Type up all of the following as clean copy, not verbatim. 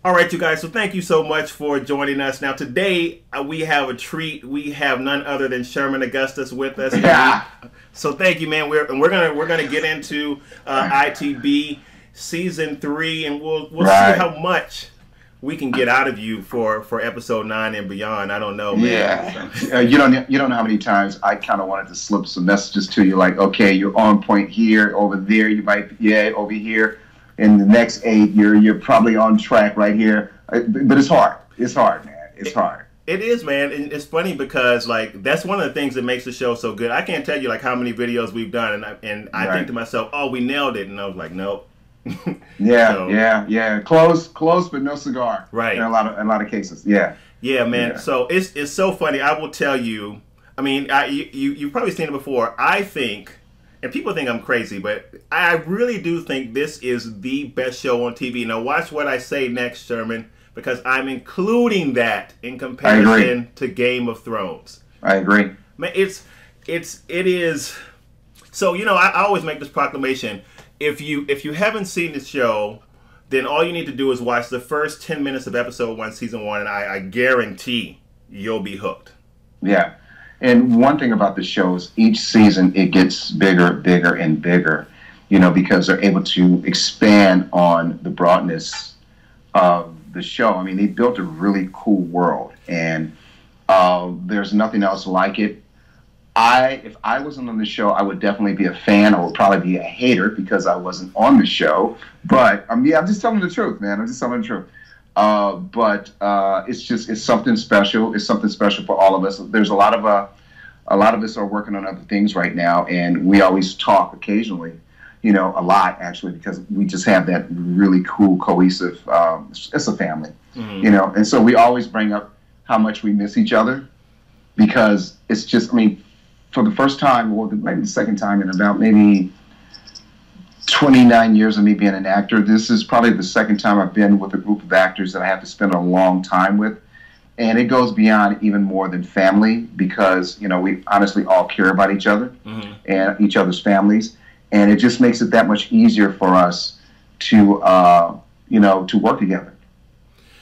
All right, you guys. So thank you so much for joining us. Now today we have a treat. We have none other than Sherman Augustus with us. Yeah. So thank you, man. We're gonna get into ITB season 3, and we'll see Right. how much we can get out of you for episode 9 and beyond. I don't know, man. Yeah. You don't know how many times I kind of wanted to slip some messages to you, like, okay, you're on point here, over there, you might, yeah, over here. In the next 8, you're probably on track right here. But it's hard. It's hard, man. It's hard. It is, man, and it's funny because like that's one of the things that makes the show so good. I can't tell you like how many videos we've done, and I think Right. to myself, oh, we nailed it, and I was like, nope. Yeah, So, yeah. Close, but no cigar. right. In a lot of cases. Yeah. Yeah, man. Yeah. So it's so funny. I will tell you. I mean, you've probably seen it before. I think, and people think I'm crazy, but I really do think this is the best show on TV. Now, watch what I say next, Sherman, because I'm including that in comparison to Game of Thrones. I agree. Man, it is. So I always make this proclamation. If you haven't seen the show, then all you need to do is watch the first 10 minutes of episode 1, season 1, and I guarantee you'll be hooked. Yeah. And one thing about the show is each season it gets bigger, bigger, and bigger, because they're able to expand on the broadness of the show. I mean, they built a really cool world, and there's nothing else like it. If I wasn't on the show, I would definitely be a fan. I would probably be a hater because I wasn't on the show. But I'm just telling the truth, man. I'm just telling the truth. But it's something special. It's something special for all of us. There's a lot of us are working on other things right now, and we always talk occasionally, a lot actually, because we just have that really cool, cohesive. It's a family, and so we always bring up how much we miss each other because it's just, I mean, for the first time, or maybe the second time in about maybe 29 years of me being an actor, this is probably the second time I've been with a group of actors that I have to spend a long time with. And it goes beyond even more than family because, we honestly all care about each other and each other's families. And it just makes it that much easier for us to, to work together,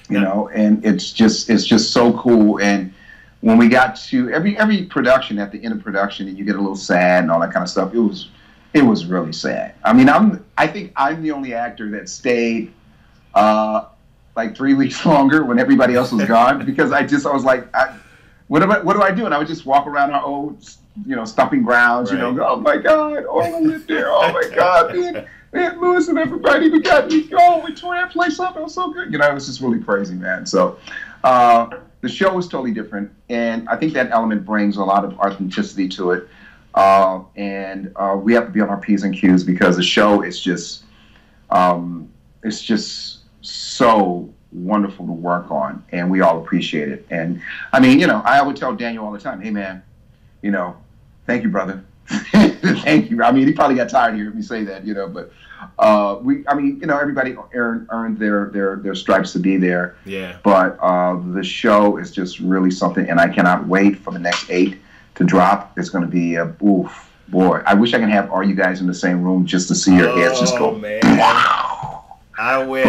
and it's just so cool. And when we got to every production, at the end of production, and you get a little sad and all that kind of stuff, it was really sad. I mean, I think I'm the only actor that stayed like 3 weeks longer when everybody else was gone because I was like, what do I do? And I would just walk around our old, stomping grounds, Right. go, oh my God, Orla lived there. Oh my God, man, Lewis and everybody, we tore that place up. It was so good. It was just really crazy, man. So the show was totally different, and I think that element brings a lot of authenticity to it. And we have to be on our P's and Q's because the show is just, it's just so wonderful to work on, and we all appreciate it. And I mean, I would tell Daniel all the time, hey man, thank you, brother. Thank you. I mean, he probably got tired of hearing me say that, but everybody earned their stripes to be there. Yeah. But the show is just really something, and I cannot wait for the next 8 to drop. It's going to be oof, boy. I wish I can have all you guys in the same room just to see your heads just go, man. wow. I wish.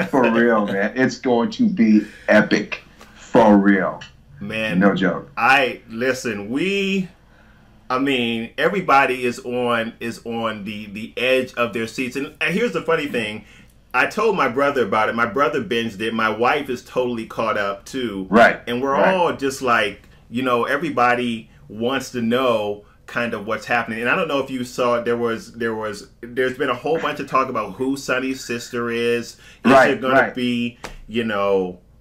For real, man. It's going to be epic, for real. Man, no joke. I mean, everybody is on the edge of their seats. And here's the funny thing. I told my brother about it. My brother binged it. My wife is totally caught up too. Right. And we're all just like, everybody wants to know kind of what's happening. And I don't know if you saw there's been a whole bunch of talk about who Sonny's sister is. Is it going to be,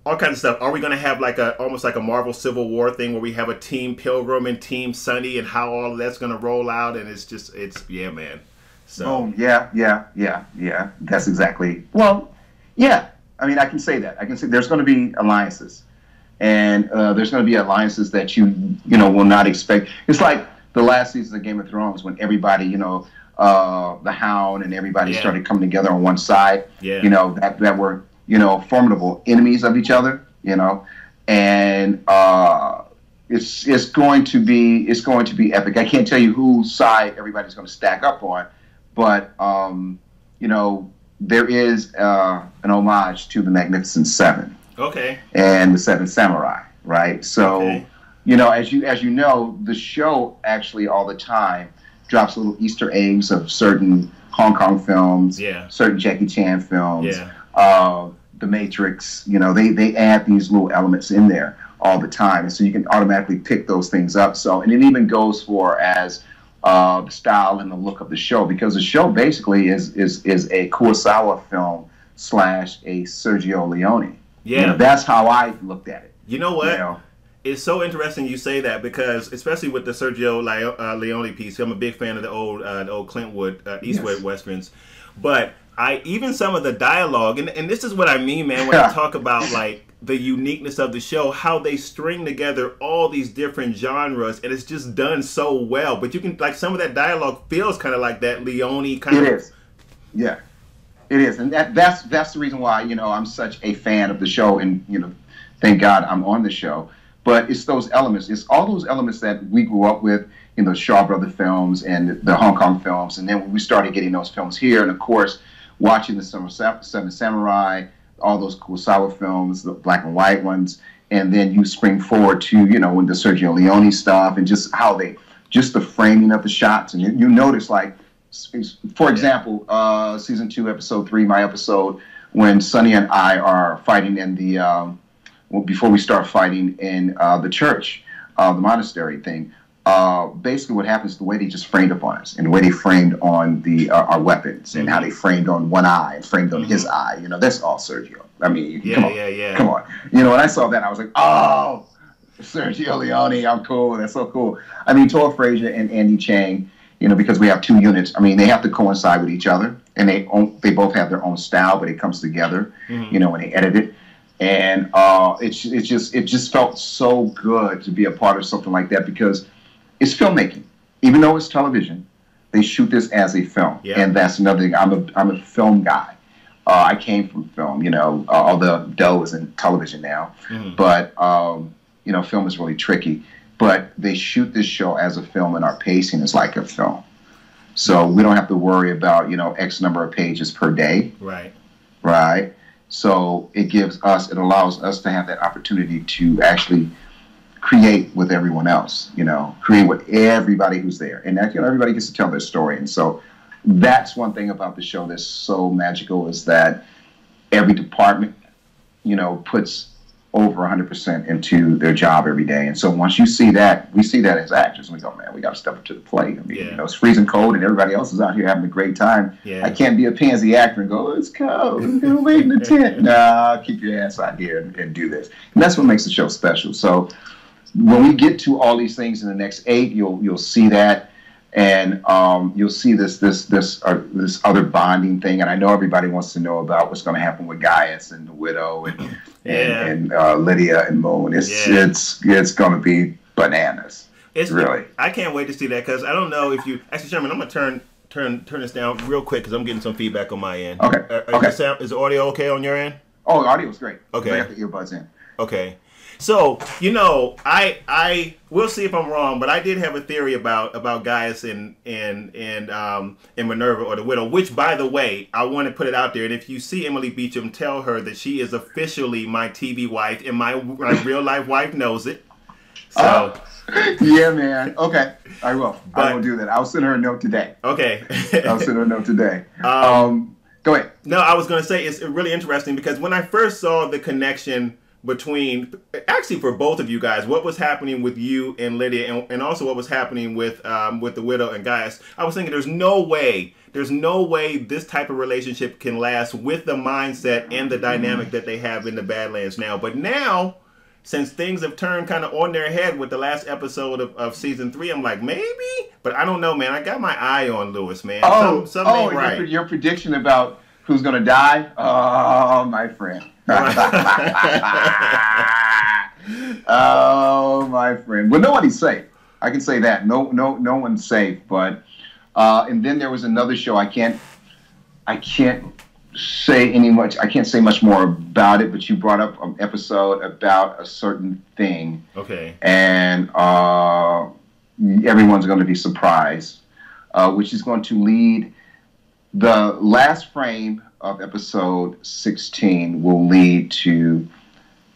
all kinds of stuff. Are we going to have almost like a Marvel Civil War thing where we have a Team Pilgrim and Team Sonny and how all of that's going to roll out? And it's yeah, man. So yeah. That's exactly. Well, yeah. I mean, I can say that. I can say there's going to be alliances, and there's going to be alliances that you will not expect. It's like the last season of Game of Thrones when everybody, the Hound and everybody started coming together on one side. Yeah. That were formidable enemies of each other. And it's going to be epic. I can't tell you whose side everybody's going to stack up on, but there is an homage to the Magnificent Seven. Okay. And the Seven Samurai, right? So, okay. you know, as you know, the show actually all the time drops little Easter eggs of certain Hong Kong films, certain Jackie Chan films, The Matrix. You know, they add these little elements in there all the time, and so you can automatically pick those things up. So, and it even goes for as the style and the look of the show, because the show basically is a Kurosawa film / a Sergio Leone. Yeah, you know, that's how I looked at it. You know what? You know? It's so interesting you say that, because especially with the Sergio Leone piece, I'm a big fan of the old Clintwood Eastwood westerns, but even some of the dialogue, and this is what I mean, man, when I talk about like the uniqueness of the show, how they string together all these different genres, and it's just done so well. But you can, like, some of that dialogue feels kind of like that Leone kind of. It is, yeah, it is, and that's the reason why, you know, I'm such a fan of the show, and, you know, thank God I'm on the show. But it's those elements, it's all those elements that we grew up with, you know, Shaw Brother films and the Hong Kong films, and then when we started getting those films here, and of course, watching the Seven Samurai, all those Kurosawa films, the black and white ones, and then you spring forward to, you know, with the Sergio Leone stuff, and just how just the framing of the shots, and you notice, like, for example, season 2, episode 3, my episode, when Sonny and I are fighting in the, before we start fighting in the church, the monastery thing. Basically what happens, the way they just framed upon us, and the way they framed on our weapons, and how they framed on one eye and framed on his eye, you know, that's all Sergio. I mean, come on. You know, when I saw that, I was like, oh, Sergio Leone, I'm cool. That's so cool. I mean, Tor Frazier and Andy Chang, you know, because we have 2 units, I mean, they have to coincide with each other, and they both have their own style, but it comes together, you know, when they edit it. And it just felt so good to be a part of something like that, because it's filmmaking. Even though it's television, they shoot this as a film. Yeah. And that's another thing. I'm a film guy. I came from film, you know, although Doe is in television now. But, you know, film is really tricky. But they shoot this show as a film, and our pacing is like a film. So we don't have to worry about, you know, X number of pages per day. Right. Right. So it allows us to have that opportunity to actually create with everyone else, you know, create with everybody who's there. And that, you know, everybody gets to tell their story. And so that's one thing about the show that's so magical, is that every department, you know, puts over 100% into their job every day. And so once you see that, we see that as actors, and we go, man, we got to step up to the plate. I mean, you know, it's freezing cold and everybody else is out here having a great time. I can't be a pansy actor and go, it's cold, we're going to wait in the tent. Nah, keep your ass out here and do this. And that's what makes the show special. So when we get to all these things in the next 8, you'll see that, and you'll see this other bonding thing. And I know everybody wants to know about what's going to happen with Gaius and the widow and Lydia and Moon. It's going to be bananas. It's really. I can't wait to see that, because I don't know if you actually, Sherman, I'm going to turn this down real quick, because I'm getting some feedback on my end. Okay. Is the audio okay on your end? Oh, the audio's great. Okay. I got the earbuds in. Okay. So, you know, I will see if I'm wrong, but I did have a theory about Gaius and Minerva, or the widow, which, by the way, I want to put it out there. And if you see Emily Beecham, tell her that she is officially my TV wife, and my real life wife knows it. So, yeah, man. Okay, I will. I will do that. I'll send her a note today. Okay. I'll send her a note today. Go ahead. No, I was going to say, it's really interesting, because when I first saw the connection between, actually for both of you guys, what was happening with you and Lydia, and also what was happening with the widow and Gaius, I was thinking there's no way this type of relationship can last with the mindset and the dynamic that they have in the Badlands now. But now, since things have turned kind of on their head with the last episode of season 3, I'm like, maybe, but I don't know, man. I got my eye on Lewis, man. Something ain't right. Your prediction about who's gonna die? Oh, my friend. Oh, my friend. Well, nobody's safe. I can say that. No one's safe. But and then there was another show. I can't say much more about it. But you brought up an episode about a certain thing. Okay. And everyone's going to be surprised, which is going to lead The last frame of episode 16 will lead to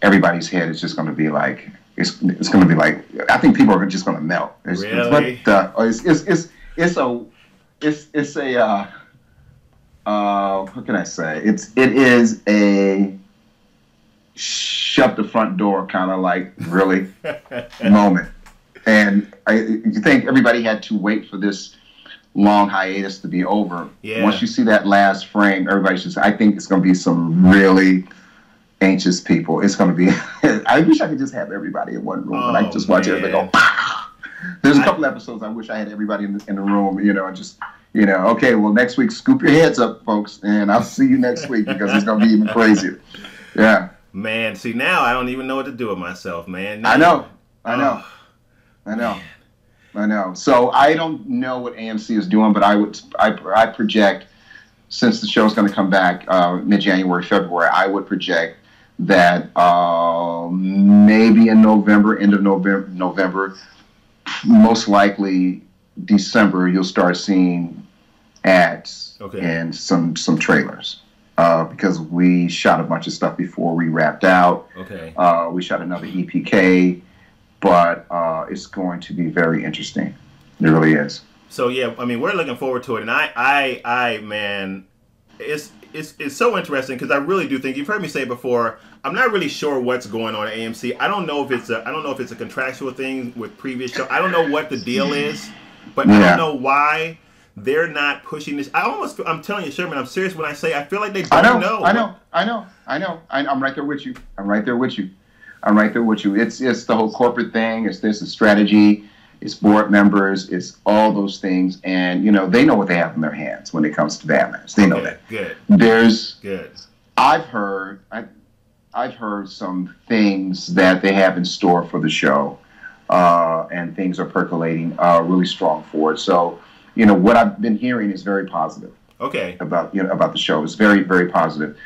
everybody's head is just going to be like, it's going to be like, I think people are just going to melt. Really? What can I say? It is a shut the front door kind of like really moment. And you think everybody had to wait for this long hiatus to be over. Yeah. Once you see that last frame, everybody's just, I think it's going to be some really anxious people. It's going to be, I wish I could just have everybody in one room and I could just watch everybody go, bah! There's a couple episodes I wish I had everybody in the room, you know, and just, you know, okay, well, next week, scoop your heads up, folks, and I'll see you next week because it's going to be even crazier. Yeah. Man, see, now I don't even know what to do with myself, man. I know. So I don't know what AMC is doing, but I project, since the show's going to come back mid-January, February, I would project that maybe in November, end of November, most likely December, you'll start seeing ads and some trailers. Because we shot a bunch of stuff before we wrapped out. Okay. We shot another EPK, but it's going to be very interesting. It really is. So yeah, I mean, we're looking forward to it, and I man, it's so interesting because I really do think, you've heard me say before, I'm not really sure what's going on at AMC. I don't know if it's a contractual thing with previous show. I don't know what the deal is, but I don't know why they're not pushing this. I'm telling you, Sherman, I'm serious when I say I feel like they don't know. I know. I'm right there with you. It's the whole corporate thing. It's a strategy. It's board members. It's all those things. And, you know, they know what they have in their hands when it comes to Badlands. They know that. Good. Good. I've heard some things that they have in store for the show, and things are percolating really strong for it. So, you know, what I've been hearing is very positive. Okay. About the show. It's very, very positive.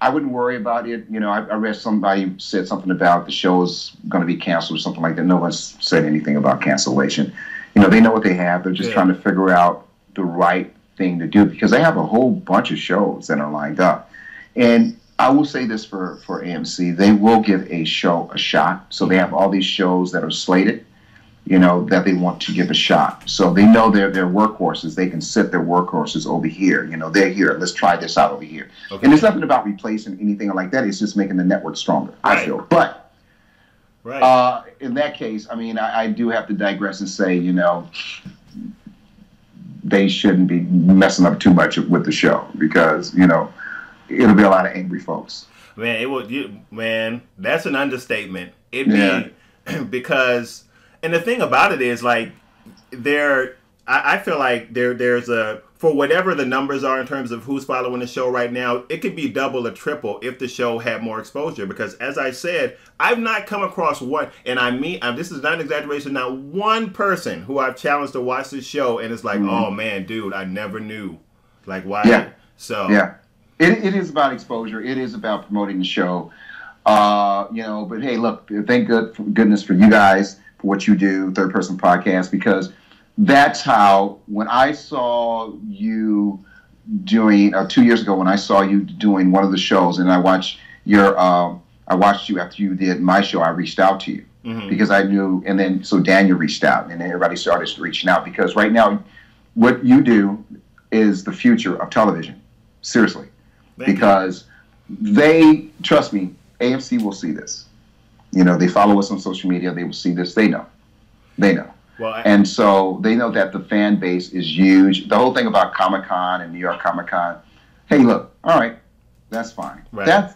I wouldn't worry about it. You know, I read somebody said something about the show is going to be canceled or something like that. No one's said anything about cancellation. You know, they know what they have. They're just trying to figure out the right thing to do because they have a whole bunch of shows that are lined up. And I will say this for AMC, they will give a show a shot. So they have all these shows that are slated, you know, that they want to give a shot. So they know they're workhorses. They can sit their workhorses over here. You know, they're here. Let's try this out over here. Okay. And it's nothing about replacing anything like that. It's just making the network stronger, I feel. But in that case, I mean, I do have to digress and say, you know, they shouldn't be messing up too much with the show because, you know, it'll be a lot of angry folks. Man, that's an understatement. Because... And the thing about it is, like, I feel like there's for whatever the numbers are in terms of who's following the show right now, it could be double or triple if the show had more exposure. Because as I said, I've not come across one, and I mean, this is not an exaggeration, not one person who I've challenged to watch this show, and it's like, oh man, dude, I never knew. Like, why? Yeah. So. Yeah. It is about exposure. It is about promoting the show. You know, but hey, look, thank goodness for you guys, for what you do, Third Person Podcast, because that's how, when I saw you doing, 2 years ago, when I saw you doing one of the shows, and I watched you after you did my show, I reached out to you because I knew, and then so Daniel reached out, and everybody started reaching out because right now, what you do is the future of television, seriously, because they, trust me, AMC will see this. You know, they follow us on social media. They will see this. They know. Well, and so they know that the fan base is huge. The whole thing about Comic-Con and New York Comic-Con, hey, look, all right, that's fine. Right. That's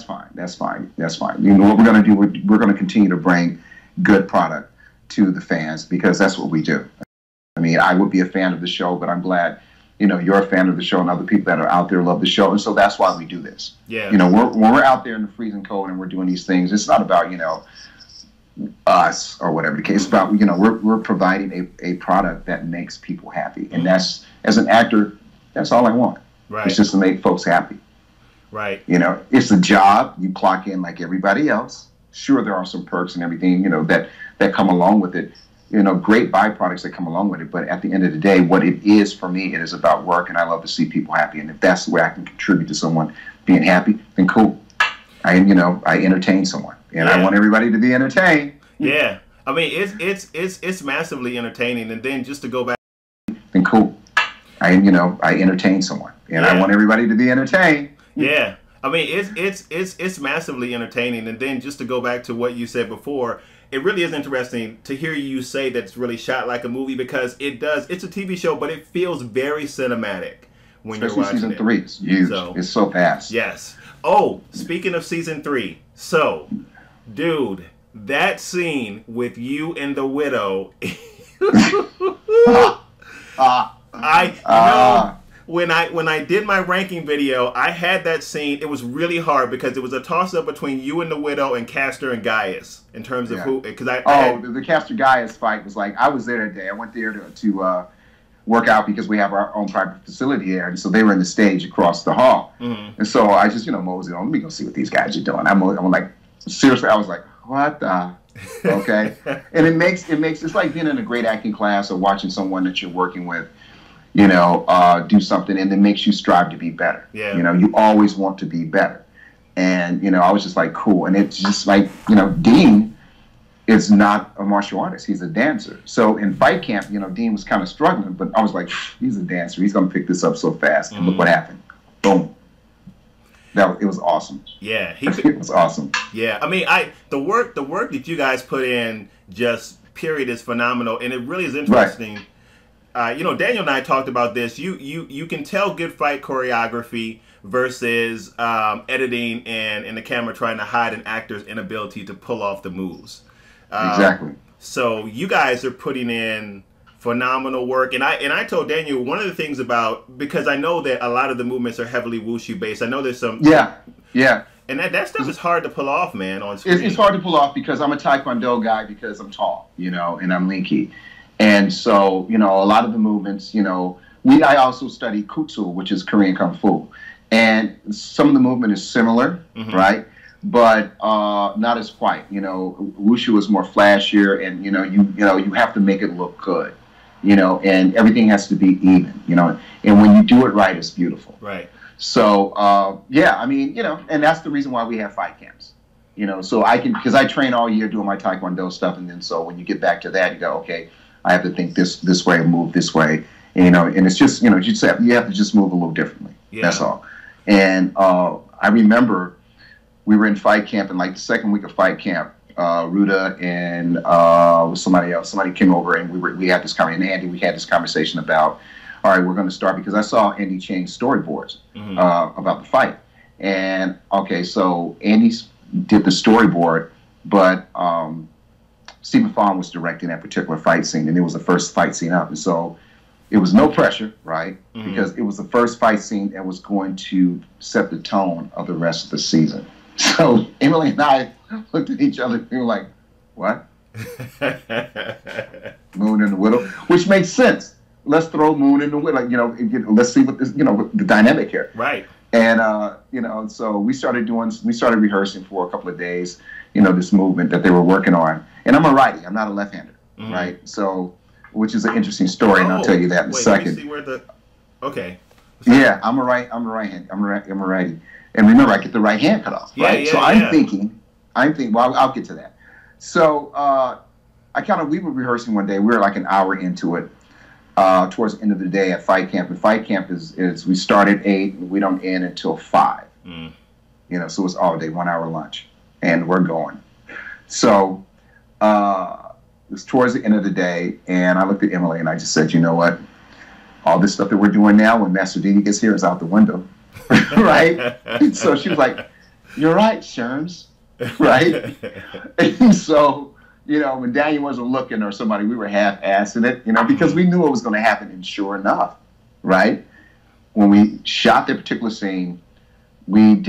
fine. You know what we're going to do? We're going to continue to bring good product to the fans because that's what we do. I mean, I would be a fan of the show, but I'm glad, you know, you're a fan of the show and other people that are out there love the show. And so that's why we do this. Yeah. You know, when we're out there in the freezing cold and we're doing these things, it's not about, you know, us or whatever the case. It's about, you know, we're providing a product that makes people happy. And that's, as an actor, that's all I want. Right. It's just to make folks happy. Right. You know, it's a job. You clock in like everybody else. Sure, there are some perks and everything, you know, that come along with it. great byproducts that come along with it. But at the end of the day, what it is for me, it is about work, and I love to see people happy. And if that's the way I can contribute to someone being happy, then cool. I entertain someone, and I want everybody to be entertained. Yeah, I mean, it's massively entertaining. And then just to go back, then cool. I entertain someone, and I want everybody to be entertained. Yeah. I mean, it's massively entertaining. And then just to go back to what you said before, it really is interesting to hear you say that it's really shot like a movie, because it does. It's a TV show, but it feels very cinematic when you're watching season 3. It's huge. So, it's so fast. Yes. Oh, speaking of season 3, so, dude, that scene with you and the widow. When I did my ranking video, I had that scene. It was really hard because it was a toss-up between you and the widow and Castor and Gaius in terms of who. Because the Castor Gaius fight was like, I was there that day. I went there to work out because we have our own private facility there, and so they were in the stage across the hall. Mm-hmm. And so I just moseyed on. Let me go see what these guys are doing. I'm like, seriously, I was like, what the? Okay. And it's like being in a great acting class or watching someone that you're working with, do something, and it makes you strive to be better. Yeah. You always want to be better. And, I was just like, cool. And it's just like, Dean is not a martial artist. He's a dancer. So in fight camp, Dean was kind of struggling, but I was like, he's a dancer. He's going to pick this up so fast. And look what happened. Boom. It was awesome. Yeah. It was awesome. Yeah. I mean, the work that you guys put in, just period, is phenomenal. And it really is interesting. Right. Daniel and I talked about this. You can tell good fight choreography versus editing and the camera trying to hide an actor's inability to pull off the moves. Exactly. So you guys are putting in phenomenal work, and I told Daniel one of the things about, because I know that a lot of the movements are heavily wushu based. I know there's some and that stuff is hard to pull off, man, on screen. It's hard to pull off because I'm a Taekwondo guy, because I'm tall, and I'm linky. And so, a lot of the movements, I also study Kutsu, which is Korean Kung Fu. And some of the movement is similar, mm-hmm. right? But not as quite. Wushu is more flashier, and, you have to make it look good, and everything has to be even, and when you do it right, it's beautiful. Right. So, and that's the reason why we have fight camps. So because I train all year doing my Taekwondo stuff, and then so when you get back to that, you go, okay, I have to think this way and move this way, and it's just, you have to just move a little differently. Yeah. That's all. And I remember we were in fight camp, and like the second week of fight camp, Ruda and somebody came over, and we had this conversation about, all right, we're going to start, because I saw Andy Chang's storyboards mm-hmm. About the fight. And okay, so Andy did the storyboard, but Stephen Fong was directing that particular fight scene, and it was the first fight scene up. And so it was no pressure, right? Mm-hmm. Because it was the first fight scene that was going to set the tone of the rest of the season. So Emily and I looked at each other and we were like, what? Moon and the Widow? Which makes sense. Let's throw Moon in the Widow. Let's see what this, the dynamic here. Right. And, so we started rehearsing for a couple of days, this movement that they were working on. And I'm a righty. I'm not a left-hander, mm-hmm. right? So, which is an interesting story, and I'll tell you that in a second. Let me see where okay. Yeah, I'm a righty. And remember, I get the right hand cut off, right? Yeah, so I'm thinking, well, I'll get to that. So we were rehearsing one day. We were like an hour into it, towards the end of the day at fight camp. And fight camp is we start at 8 and we don't end until 5. Mm. So it's all day, 1 hour lunch, and we're going. So it was towards the end of the day, and I looked at Emily and I just said, you know what? All this stuff that we're doing now, when Master Didi gets here, is out the window, right? So she was like, you're right, Sherms, right? And so, when Daniel wasn't looking or somebody, we were half-assing it, because we knew it was going to happen. And sure enough, right, when we shot that particular scene, we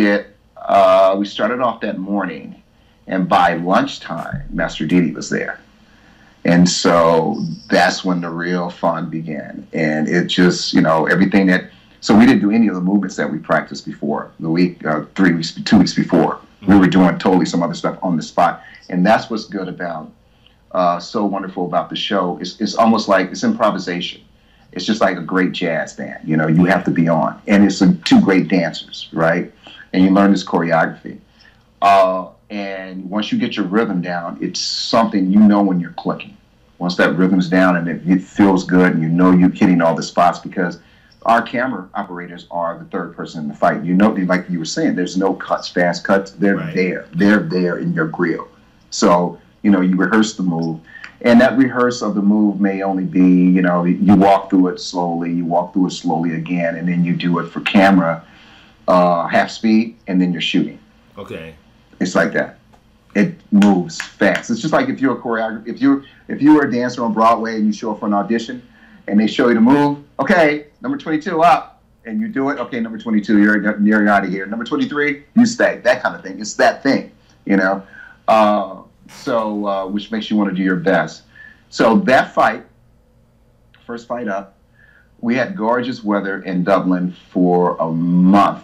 started off that morning, and by lunchtime, Master Didi was there. And so that's when the real fun began. And it just, everything so we didn't do any of the movements that we practiced before, 2 weeks before. We were doing totally some other stuff on the spot. And that's what's good about so wonderful about the show. It's almost like it's improvisation. It's just like a great jazz band. You know, you have to be on, and it's two great dancers, right? And you learn this choreography. And once you get your rhythm down, it's something you know when you're clicking. Once that rhythm's down and it feels good, and you know you're hitting all the spots, because our camera operators are the third person in the fight. You know, like you were saying, there's no cuts, fast cuts. They're there. They're there in your grill. So, you know, you rehearse the move. And that rehearse of the move may only be, you know, you walk through it slowly, you walk through it slowly again, and then you do it for camera, half speed, and then you're shooting. Okay. It's like that. It moves fast. It's just like if you're a choreographer, if you were a dancer on Broadway and you show up for an audition and they show you the move, okay, number 22 up, and you do it, okay, number 22, you're out of here. Number 23, you stay. That kind of thing. It's that thing, you know. Which makes you want to do your best. So that fight, first fight up, we had gorgeous weather in Dublin for a month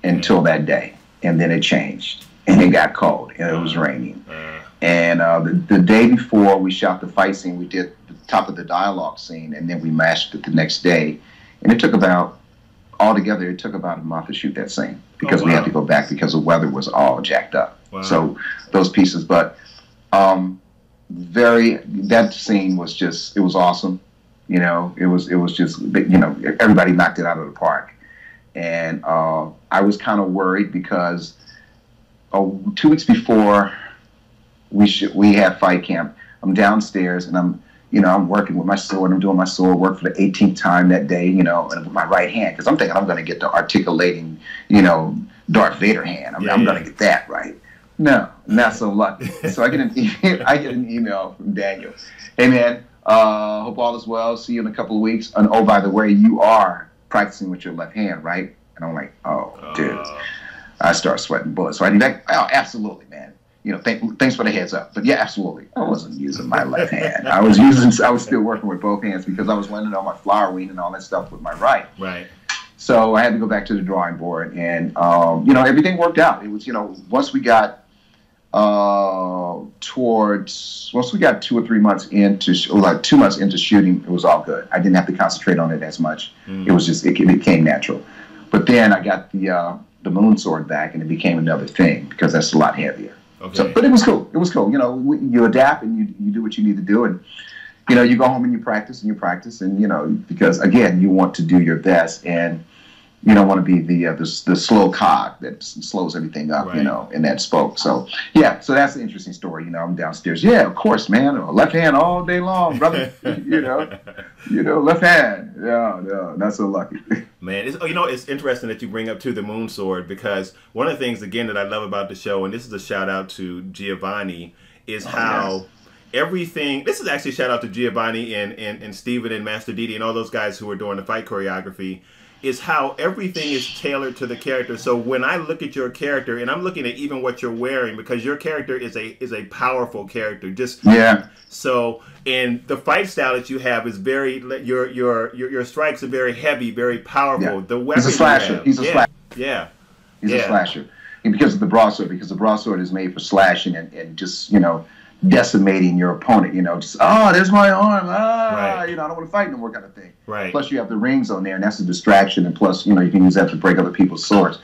until that day, and then it changed. And it got cold, and it was raining. And the day before we shot the fight scene, we did the top of the dialogue scene, and then we matched it the next day. And it took altogether, it took about a month to shoot that scene, because we had to go back because the weather was all jacked up. Wow. So those pieces, but that scene was just, it was awesome. You know, it was just, you know, everybody knocked it out of the park. And I was kind of worried because 2 weeks before we had fight camp, I'm downstairs and I'm working with my sword. I'm doing my sword work for the 18th time that day, you know, and with my right hand, because I'm thinking I'm going to get the articulating, you know, Darth Vader hand. I'm going to get that right. No, not so lucky. So I get an email from Daniel. Hey man, hope all is well. See you in a couple of weeks. And oh, by the way, you are practicing with your left hand, right? And I'm like, oh, dude. I start sweating bullets. So I do that. Oh, absolutely, man. You know, thanks for the heads up. But yeah, absolutely. I wasn't using my left hand. I was still working with both hands because I was learning all my flower weed and all that stuff with my right. Right. So I had to go back to the drawing board, and you know, everything worked out. It was, you know, once we got 2 or 3 months into, or like 2 months into shooting, it was all good. I didn't have to concentrate on it as much. It was just, it became natural. But then I got the moon sword back, and it became another thing because that's a lot heavier. Okay. So, but it was cool. It was cool. You know, you adapt and you do what you need to do, and you know, you go home and you practice, and you know, because again, you want to do your best, and you don't want to be the slow cog that slows everything up, right. You know, in that spoke. So yeah, so that's an interesting story. You know, I'm downstairs. Yeah, of course, man. Left hand all day long, brother. you know, left hand. No, not so lucky. Man, you know, it's interesting that you bring up the moon sword, because one of the things again that I love about the show, and this is a shout out to Giovanni, is how. Yes. Everything. This is actually a shout out to Giovanni and Steven and Master Didi and all those guys who were doing the fight choreography. Is how everything is tailored to the character. So when I look at your character, and I'm looking at even what you're wearing, because your character is a powerful character. Just yeah. So, and the fight style that you have is very, your strikes are very heavy, very powerful. Yeah. The weapon he's a slasher. He's a slasher. Yeah. He's a slasher. And because of the broadsword, because the broadsword is made for slashing and just, you know, decimating your opponent, you know, just, there's my arm, right. You know, I don't want to fight no more kind of thing. Right. Plus you have the rings on there, and that's a distraction, and plus, you know, you can use that to break other people's swords.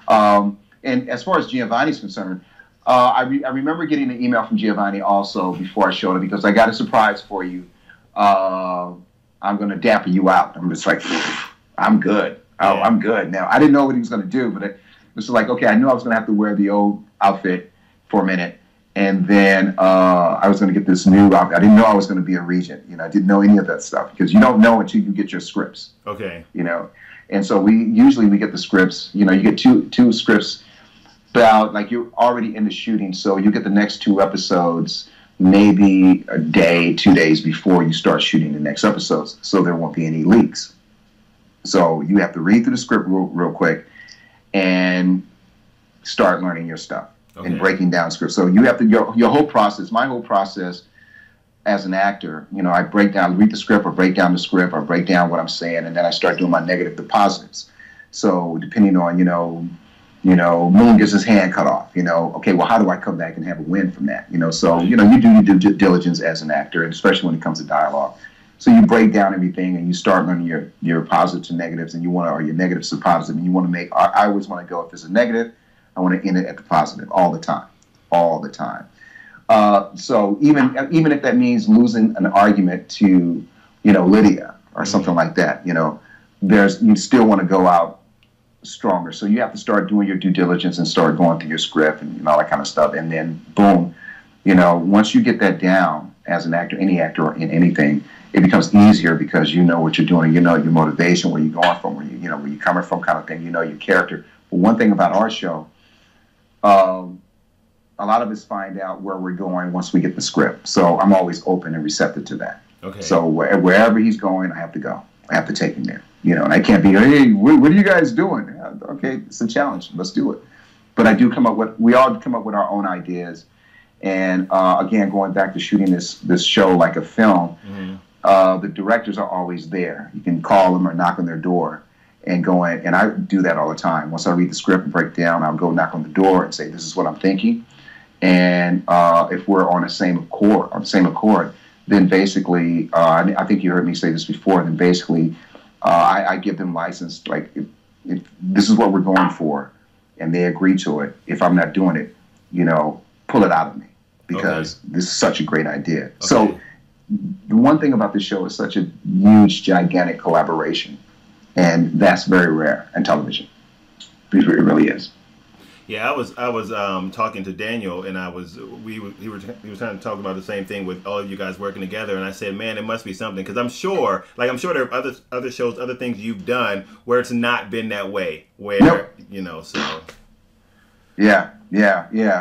And as far as Giovanni's concerned, I remember getting an email from Giovanni also before I showed up, because I got a surprise for you. I'm going to dapper you out. I'm just like, I'm good. Oh, I'm good now. I didn't know what he was going to do, but it was like, okay, I knew I was going to have to wear the old outfit for a minute. And then I was going to get this new outfit. I didn't know I was going to be a regent. You know, I didn't know any of that stuff, because you don't know until you get your scripts. Okay. You know, and so we get the scripts. You know, you get two scripts about, like, you're already in the shooting, so you get the next 2 episodes maybe a day, 2 days before you start shooting the next episodes, so there won't be any leaks. So you have to read through the script real quick and start learning your stuff. Okay. And breaking down scripts. So you have to go, your whole process, my whole process as an actor, you know, I read the script, or break down the script, or break down what I'm saying, and then I start doing my negative to positives. So depending on, you know, You know, Moon gets his hand cut off. You know, okay, well, how do I come back and have a win from that? You know, so you know, you do your due diligence as an actor, and especially when it comes to dialogue. So you break down everything, and you start learning your positives and negatives, and you want to, or your negatives to positive, and you want to make. I always want to go, if it's a negative, I want to end it at the positive all the time, all the time. So even if that means losing an argument to, you know, Lydia or something like that, you know, you still want to go out stronger. So you have to start doing your due diligence and start going through your script and all that kind of stuff. And then boom, you know, once you get that down as an actor, any actor in anything, it becomes easier because you know what you're doing, you know your motivation, where you're going from, where you know where you're coming from, kind of thing. You know your character. But one thing about our show, a lot of us find out where we're going once we get the script. So I'm always open and receptive to that. Okay. So wherever he's going, I have to go. I have to take him there. You know, and I can't be, hey, what are you guys doing? Okay, it's a challenge. Let's do it. But we all come up with our own ideas. And again, going back to shooting this show like a film, the directors are always there. You can call them or knock on their door and go in. And I do that all the time. Once I read the script and break it down, I'll go knock on the door and say, this is what I'm thinking. And if we're on the same accord, then basically, I think you heard me say this before, then basically I give them license, like, if this is what we're going for, and they agree to it. If I'm not doing it, you know, pull it out of me, because this is such a great idea. Okay. So the one thing about this show is such a huge, gigantic collaboration, and that's very rare in television. It really is. Yeah, I was talking to Daniel, and he was trying to talk about the same thing with all of you guys working together, and I said, man, it must be something, because I'm sure there are other shows, other things you've done where it's not been that way, where you know, so. Yeah.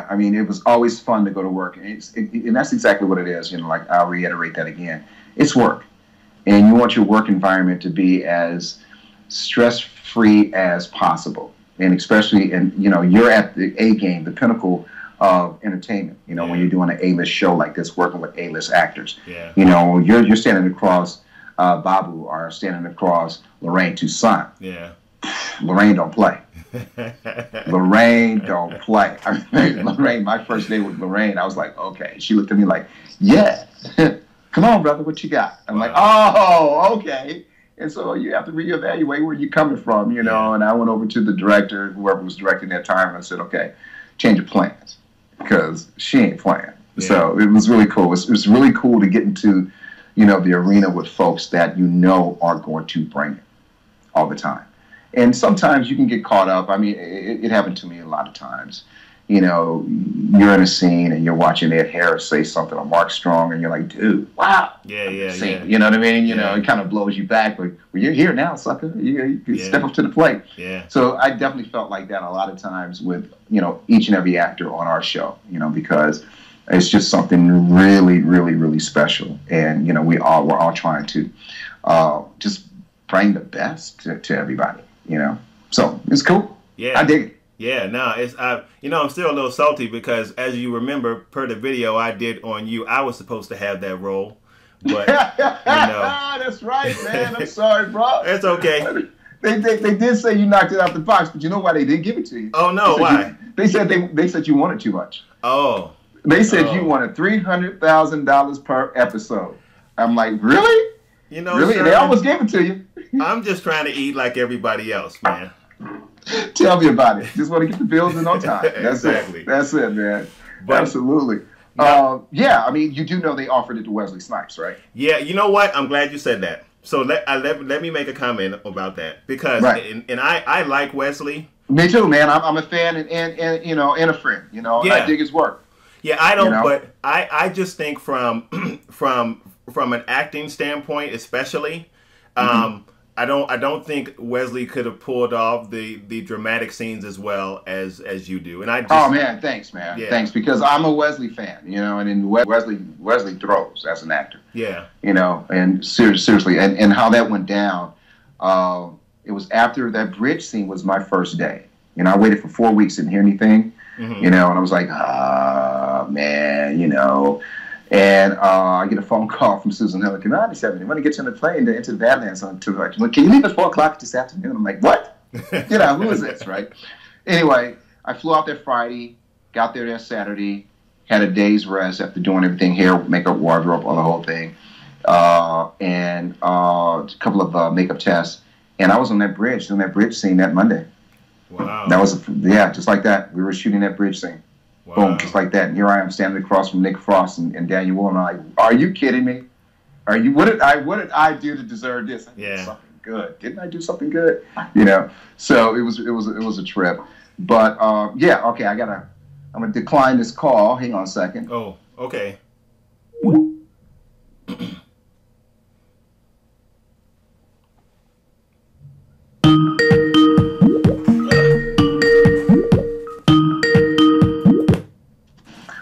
I mean, it was always fun to go to work, and that's exactly what it is. You know, like, I'll reiterate that again. It's work, and you want your work environment to be as stress-free as possible. And especially, you know, you're at the A game, the pinnacle of entertainment. You know, when you're doing an A-list show like this, working with A-list actors. Yeah. You know, you're standing across Babu, or standing across Lorraine Toussaint. Yeah. Lorraine don't play. Lorraine don't play. I mean, Lorraine, my first day with Lorraine, I was like, okay. She looked at me like, yeah, come on, brother, what you got? I'm like, oh, okay. And so you have to reevaluate where you're coming from, you know. And I went over to the director, whoever was directing that time, and I said, okay, change of plans, because she ain't playing. Yeah. So it was really cool. It was really cool to get into, you know, the arena with folks that you know are going to bring it all the time. And sometimes you can get caught up. I mean, it happened to me a lot of times. You know, you're in a scene and you're watching Ed Harris say something on Mark Strong, and you're like, dude, wow. Yeah. You know what I mean? You know, it kind of blows you back. But well, you're here now, sucker. You step up to the plate. Yeah. So I definitely felt like that a lot of times with, you know, each and every actor on our show, you know, because it's just something really, really, really special. And, you know, we're all trying to just bring the best to everybody, you know. So it's cool. Yeah. I dig it. Yeah, no, I'm still a little salty because, as you remember, per the video I did on you, I was supposed to have that role, but you know. That's right, man. I'm sorry, bro. It's okay. They did say you knocked it out the box, but you know why they didn't give it to you? Oh no, why? They said you wanted too much. Oh. They said you wanted $300,000 per episode. I'm like, really? You know, really? Sherman, they almost gave it to you. I'm just trying to eat like everybody else, man. Tell me about it. Just want to get the bills in on time. That's exactly. That's it, man. But, absolutely. I mean, you do know they offered it to Wesley Snipes, right? Yeah. You know what? I'm glad you said that. So let me make a comment about that, because and I like Wesley. Me too, man. I'm a fan and you know, and a friend. You know, I dig his work. Yeah, I don't, you know? But I just think from an acting standpoint, especially. I don't think Wesley could have pulled off the dramatic scenes as well as you do. And I just, oh man, thanks, man. Yeah. Thanks, because I'm a Wesley fan, you know, and in Wesley throws as an actor. Yeah. You know, and seriously, and how that went down, it was after that bridge scene was my first day. You know, I waited for 4 weeks, didn't hear anything, you know, and I was like, man, you know. And I get a phone call from Susan Heller. Can I want to get you on the plane to Into the Badlands on 2 o'clock? Can you leave at 4 o'clock this afternoon? I'm like, what? You know, who is this, right? Anyway, I flew out there Friday, got there Saturday, had a day's rest after doing everything, hair, makeup, wardrobe, all the whole thing, and a couple of makeup tests. And I was on that bridge, doing that bridge scene that Monday. Wow. That was, yeah, just like that. We were shooting that bridge scene. Wow. Boom, just like that. And here I am standing across from Nick Frost and Daniel Wu, and I'm like, are you kidding me? Are you? What did I do to deserve this? I did something good. Didn't I do something good? You know. So it was a trip. But yeah, okay. I'm gonna decline this call. Hang on a second. Oh, okay.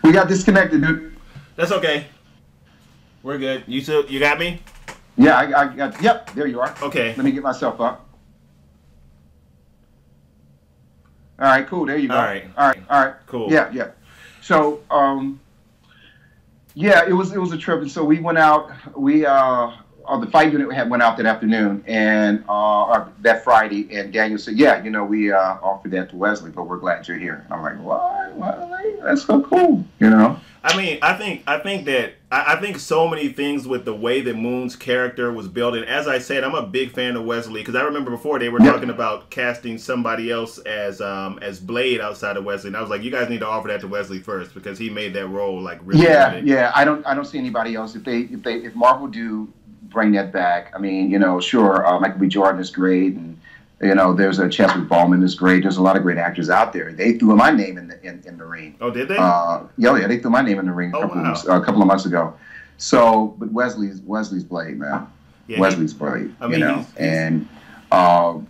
We got disconnected, dude. That's okay. We're good. You got me? Yeah, I got. Yep, there you are. Okay. Let me get myself up. All right, cool. There you go. All right. Cool. Yeah. So, yeah, it was a trip, and so we went out. The fight unit went out that afternoon, and that Friday, and Daniel said, "Yeah, we offered that to Wesley, but we're glad you're here." I'm like, "What? That's so cool," I mean, I think so many things with the way that Moon's character was built. And as I said, I'm a big fan of Wesley because I remember before they were talking about casting somebody else as Blade outside of Wesley, and I was like, you guys need to offer that to Wesley first because he made that role like really good. Yeah. I don't see anybody else if Marvel do bring that back. I mean, sure, Michael B. Jordan is great, and there's a Chadwick Boseman is great. There's a lot of great actors out there. They threw my name in the ring. Oh, did they? Yeah, they threw my name in the ring a couple of months ago. So, but Wesley's Blade, man. Yeah, Wesley's Blade. I mean, and I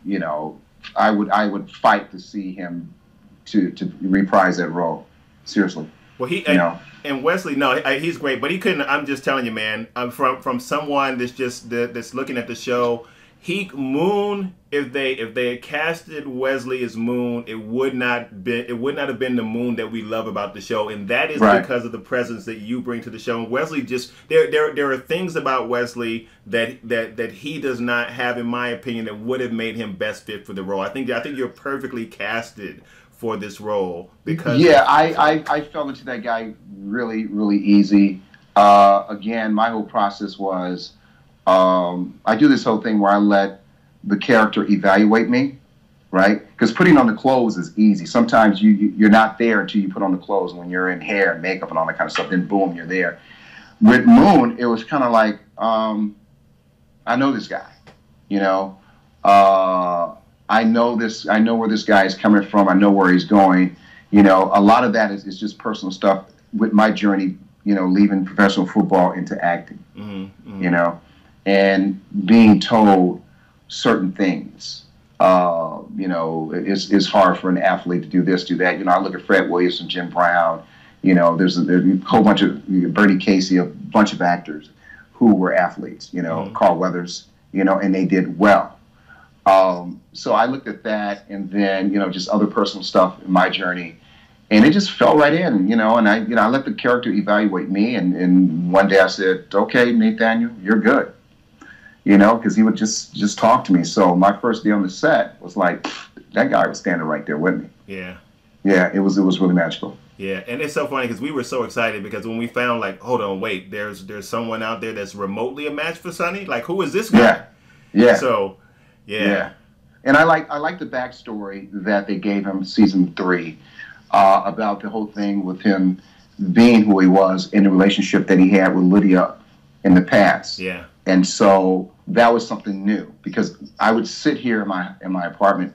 would fight to see him to reprise that role. Seriously. Well, and Wesley, no, he's great, but he couldn't. I'm just telling you, man. From someone that's looking at the show. Moon, if they had casted Wesley as Moon, it would not have been the Moon that we love about the show, and that is because of the presence that you bring to the show. And Wesley there are things about Wesley that he does not have, in my opinion, that would have made him best fit for the role. I think you're perfectly casted for this role because I fell into that guy really, really easy. Again, my whole process was. I do this whole thing where I let the character evaluate me, right? Because putting on the clothes is easy. Sometimes you're not there until you put on the clothes. When you're in hair and makeup and all that kind of stuff, then boom, you're there. With Moon, it was kind of like, I know this guy, I know where this guy is coming from. I know where he's going. A lot of that is just personal stuff with my journey, leaving professional football into acting, and being told certain things. It's hard for an athlete to do this, do that. I look at Fred Williamson, Jim Brown. There's a whole bunch of Bertie Casey, a bunch of actors who were athletes. Carl Weathers. And they did well. So I looked at that, and then just other personal stuff in my journey, and it just fell right in. And I let the character evaluate me, and one day I said, "Okay, Nathaniel, you're good." Because he would just talk to me. So my first day on the set was like, that guy was standing right there with me. Yeah. Yeah, it was really magical. Yeah, and it's so funny because we were so excited because when we found, like, hold on, wait, there's someone out there that's remotely a match for Sonny. Like, who is this guy? Yeah. So, yeah. And I like the backstory that they gave him season 3 about the whole thing with him being who he was in the relationship that he had with Lydia in the past. Yeah. And so that was something new because I would sit here in my apartment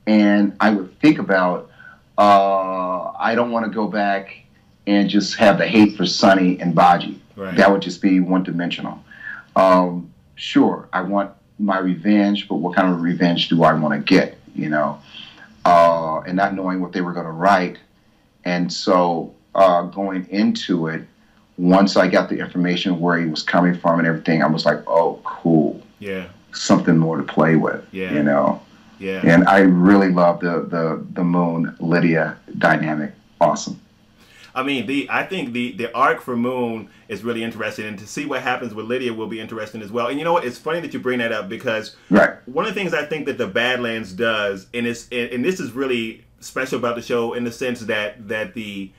and I would think about I don't want to go back and just have the hate for Sonny and Baji. Right. That would just be one-dimensional. Sure, I want my revenge, but what kind of revenge do I want to get? And not knowing what they were going to write. And so going into it, once I got the information where he was coming from and everything, I was like, oh, cool. Yeah. Something more to play with, Yeah. And I really love the Moon Lydia dynamic. Awesome. I mean, I think the arc for Moon is really interesting, and to see what happens with Lydia will be interesting as well. And you know what? It's funny that you bring that up because one of the things I think that the Badlands does, and this is really special about the show in the sense that the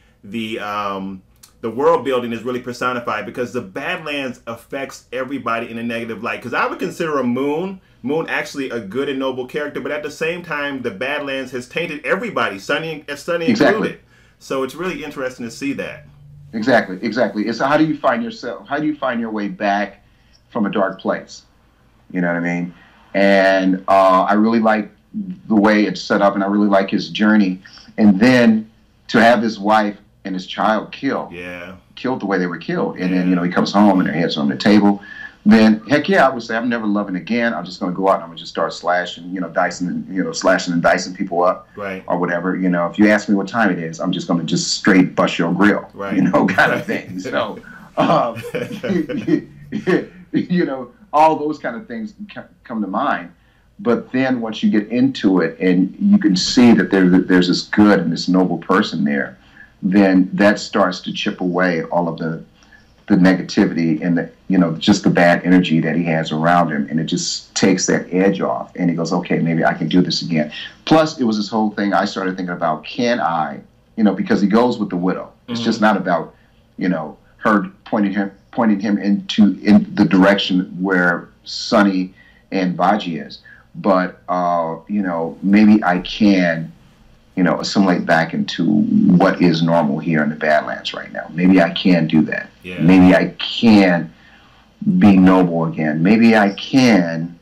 world building is really personified, because the Badlands affects everybody in a negative light. Because I would consider a Moon actually a good and noble character, but at the same time, the Badlands has tainted everybody, Sunny included. So it's really interesting to see that. Exactly. It's how do you find yourself? How do you find your way back from a dark place? You know what I mean? And I really like the way it's set up, and I really like his journey. And then to have his wife and his child killed the way they were killed, and then he comes home and their heads are on the table. Then heck yeah, I would say I'm never loving again. I'm just going to go out and I'm going to just start slashing, dicing, and slashing and dicing people up, or whatever. If you ask me what time it is, I'm just going to just straight bust your grill, kind of thing. So, all those kind of things come to mind. But then once you get into it and you can see that there's this good and this noble person there, then that starts to chip away all of the negativity and just the bad energy that he has around him, and it just takes that edge off, and he goes, okay, maybe I can do this again. Plus it was this whole thing I started thinking about, can I, because he goes with the widow. It's just not about her pointing him in the direction where Sonny and Vaji is, but maybe I can assimilate back into what is normal here in the Badlands right now. Maybe I can do that. Yeah. Maybe I can be noble again. Maybe I can,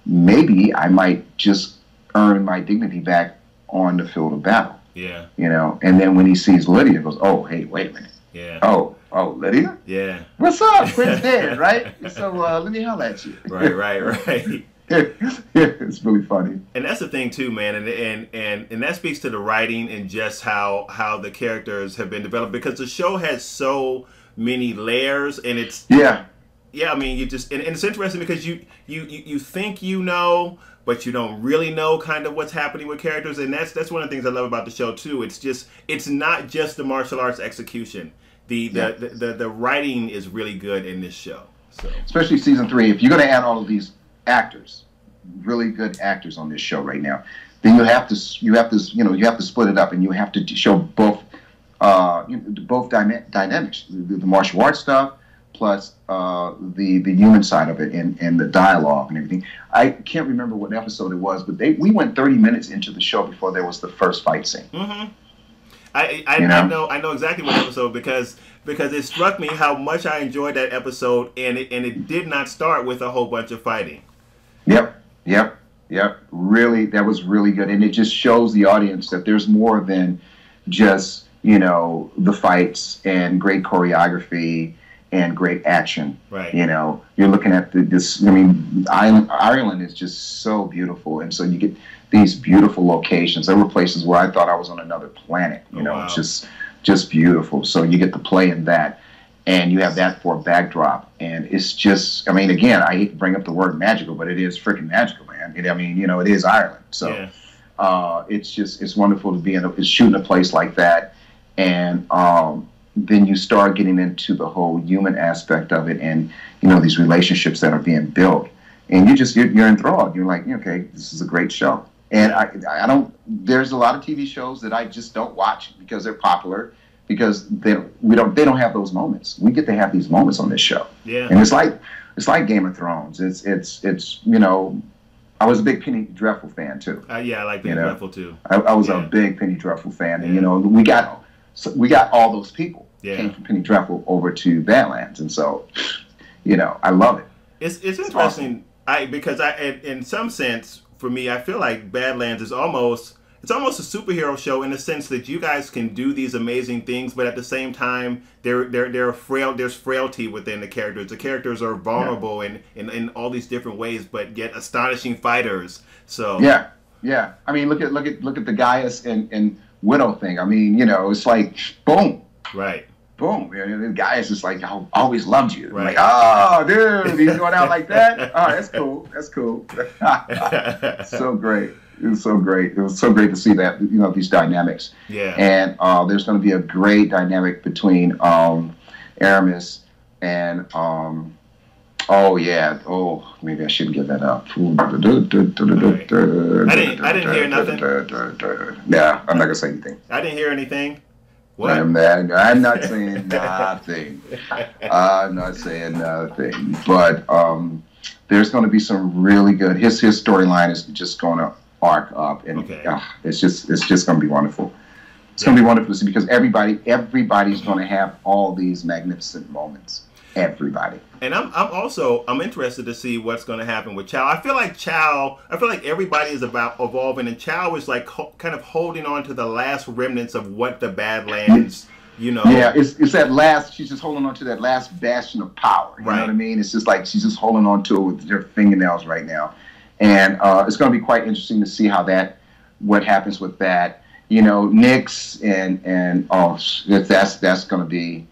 maybe I might just earn my dignity back on the field of battle. Yeah. And then when he sees Lydia, he goes, oh, hey, wait a minute. Yeah. Oh, Lydia? Yeah. What's up? Quinn's dead, right? So let me holler at you. Right. It's really funny, and that's the thing too, man, and that speaks to the writing and just how the characters have been developed, because the show has so many layers, and it's I mean, you just and it's interesting because you think but you don't really know kind of what's happening with characters, and that's one of the things I love about the show too. It's not just the martial arts execution. The writing is really good in this show. So especially season 3, if you're going to add all of these actors, really good actors on this show right now, then you have to split it up, and you have to show both dynamics, the martial arts stuff plus the human side of it, and the dialogue and everything. I can't remember what episode it was, but we went 30 minutes into the show before there was the first fight scene. I know exactly what episode, because it struck me how much I enjoyed that episode, and it did not start with a whole bunch of fighting. Yep. Really, that was really good, and it just shows the audience that there's more than just the fights and great choreography and great action. Right. You're looking at this. I mean, Ireland is just so beautiful, and so you get these beautiful locations. There were places where I thought I was on another planet. Wow. It's just beautiful. So you get to play in that. And you have that for a backdrop, and it's just, I mean, again, I hate to bring up the word magical, but it is freaking magical, man. It is Ireland. So it's wonderful to be shooting a place like that. And then you start getting into the whole human aspect of it, and, these relationships that are being built. And you're enthralled. You're like, okay, this is a great show. And there's a lot of TV shows that I just don't watch because they're popular, because they don't have those moments. We get to have these moments on this show. Yeah. And it's like Game of Thrones. It's I was a big Penny Dreadful fan too. Yeah, I like Penny Dreadful too. I was a big Penny Dreadful fan, and we got all those people came from Penny Dreadful over to Badlands, and so I love it. It's interesting. Awesome. Because in some sense, for me, I feel like Badlands is almost a superhero show in the sense that you guys can do these amazing things, but at the same time, there's frailty within the characters. The characters are vulnerable in all these different ways, but yet astonishing fighters. So yeah. I mean, look at the Gaius and Widow thing. I mean, it's like boom, right. Boom. The Gaius is like, I always loved you. Right. Like, oh, dude, he's going out like that. Oh, that's cool. So great. It was so great. It was so great to see that, these dynamics. Yeah. And there's going to be a great dynamic between Aramis and Oh yeah. Oh, maybe I shouldn't give that up. All right. I didn't hear nothing. Yeah, I'm not gonna say anything. I didn't hear anything. What? I'm not saying nothing. I'm not saying nothing. But there's going to be some really good. His storyline is just going to arc up, and Okay. it's just going to be wonderful. It's going to be wonderful to see because everybody's going to have all these magnificent moments. Everybody. And I'm interested to see what's going to happen with Chow. I feel like everybody is about evolving, and Chow is like kind of holding on to the last remnants of what the Badlands, you know. Yeah, it's that last. She's just holding on to that last bastion of power. You Right. know what I mean? It's just like she's just holding on to it with her fingernails right now, and it's going to be quite interesting to see what happens with that. You know, Nyx and that's going to be.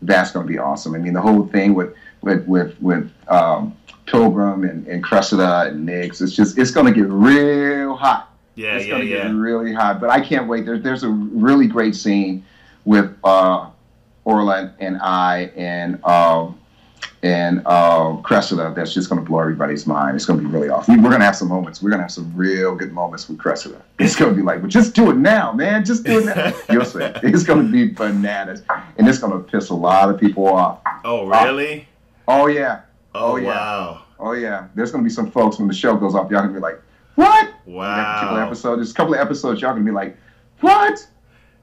That's going to be awesome. I mean, the whole thing with Pilgrim and Cressida and Nyx, it's going to get real hot. Yeah, it's going to get really hot. But I can't wait. There's a really great scene with Orla and I and Cressida that's just going to blow everybody's mind. It's going to be really awesome. We're going to have some moments. We're going to have some real good moments with Cressida. It's going to be like, well, just do it now, man. Just do it now. You'll see. It's going to be bananas. And it's going to piss a lot of people off. Oh, really? Oh, yeah. Oh, yeah. Wow. Oh, yeah. There's going to be some folks when the show goes off, y'all going to be like, what? Wow. That particular episode. There's a couple of episodes y'all going to be like, what?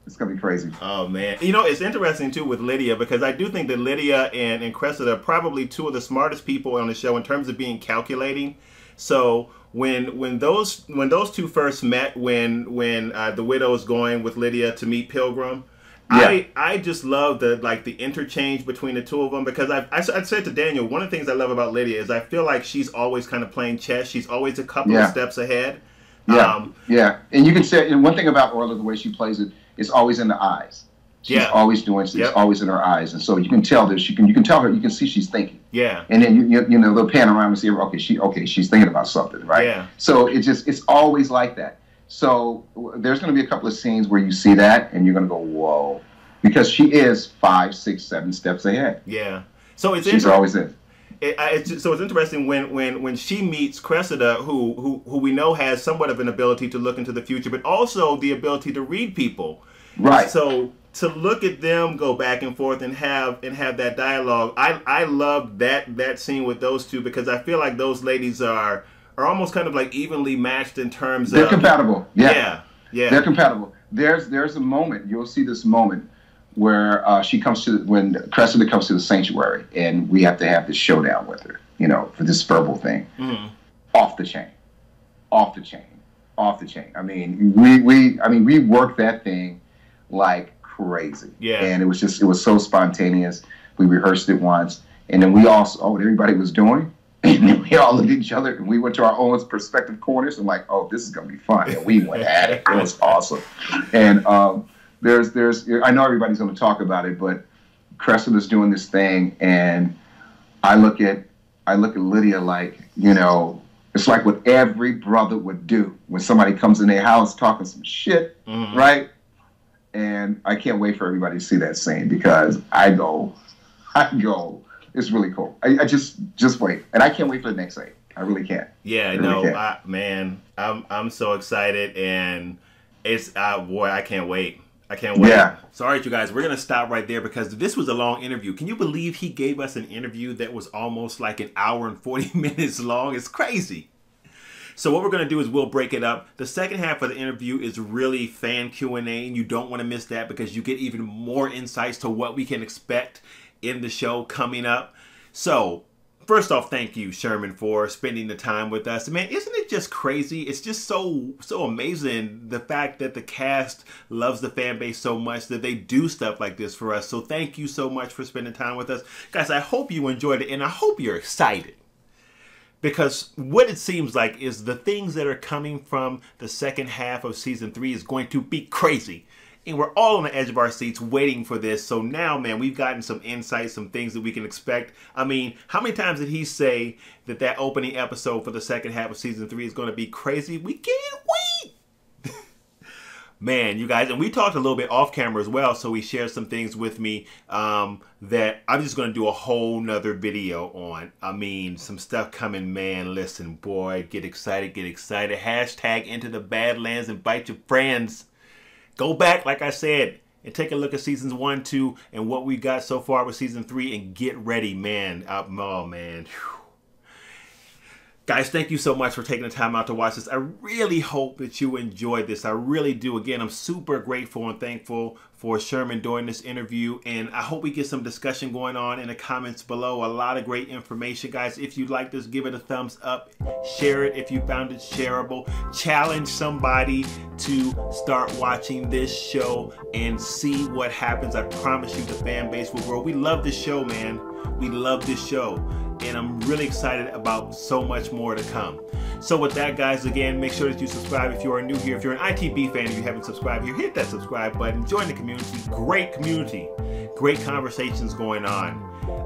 It's going to be crazy. Oh, man. You know, it's interesting, too, with Lydia, because I do think that Lydia and Cressida are probably two of the smartest people on the show in terms of being calculating. So when those two first met, when the Widow's going with Lydia to meet Pilgrim, yeah. I just love the interchange between the two of them, because I said to Daniel, one of the things I love about Lydia is I feel like she's always kind of playing chess. She's always a couple of steps ahead. Yeah, and you can say, and one thing about Orla, the way she plays it, it's always in the eyes. She's always doing. It's always in her eyes, and so you can tell that you can tell her. You can see she's thinking. Yeah. And then you know they'll pan around and see her. She's thinking about something, right? Yeah. So it's always like that. So there's going to be a couple of scenes where you see that, and you're going to go, whoa, because she is 5, 6, 7 steps ahead. Yeah. So she's always in. So it's interesting when she meets Cressida, who we know has somewhat of an ability to look into the future, but also the ability to read people. Right. So to look at them go back and forth and have that dialogue, I love that scene with those two, because I feel like those ladies are almost kind of like evenly matched in terms they're compatible. Yeah. They're compatible. There's a moment, you'll see this moment where when Cressida comes to the sanctuary, and we have to have this showdown with her, you know, for this verbal thing. Mm-hmm. Off the chain. I mean, we worked that thing like crazy. Yeah. And it was so spontaneous. We rehearsed it once, and then we all saw what everybody was doing, and then we all looked at each other, and we went to our own perspective corners, and like, oh, this is gonna be fun. And we went at it. It was awesome. And I know everybody's going to talk about it, but Cressida's doing this thing, and I look at Lydia like, you know, it's like what every brother would do when somebody comes in their house talking some shit, right? And I can't wait for everybody to see that scene, because I go, it's really cool. I just wait, and I can't wait for the next scene. I really can't. Yeah, I'm so excited, and it's boy, I can't wait. I can't wait. Yeah. So, all right, you guys, we're going to stop right there, because this was a long interview. Can you believe he gave us an interview that was almost like an hour and 40 minutes long? It's crazy. So what we're going to do is we'll break it up. The second half of the interview is really fan Q&A, and you don't want to miss that, because you get even more insights to what we can expect in the show coming up. So first off, thank you, Sherman, for spending the time with us. Man, isn't it just crazy? It's just so amazing, the fact that the cast loves the fan base so much that they do stuff like this for us. So thank you so much for spending time with us. Guys, I hope you enjoyed it, and I hope you're excited. Because what it seems like is the things that are coming from the second half of season 3 is going to be crazy. And we're all on the edge of our seats waiting for this. So now, man, we've gotten some insights, some things that we can expect. I mean, how many times did he say that opening episode for the second half of season 3 is going to be crazy? We can't wait. Man, you guys, and we talked a little bit off camera as well, so he shared some things with me that I'm just going to do a whole nother video on. I mean, some stuff coming, man. Listen, boy, get excited, get excited. Hashtag Into the Badlands, invite your friends. Go back, like I said, and take a look at seasons 1, 2, and what we got so far with season 3, and get ready, man. Oh, man. Whew. Guys, thank you so much for taking the time out to watch this. I really hope that you enjoyed this. I really do. Again, I'm super grateful and thankful for Sherman doing this interview, and I hope we get some discussion going on in the comments below. A lot of great information, guys. If you like this, give it a thumbs up. Share it if you found it shareable. Challenge somebody to start watching this show and see what happens. I promise you the fan base will grow. We love this show, man. We love this show. And I'm really excited about so much more to come. So with that, guys, again, make sure that you subscribe if you are new here. If you're an ITB fan and you haven't subscribed here, hit that subscribe button. Join the community. Great community. Great conversations going on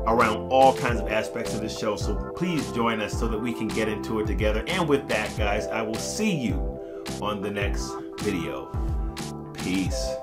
around all kinds of aspects of this show. So please join us so that we can get into it together. And with that, guys, I will see you on the next video. Peace.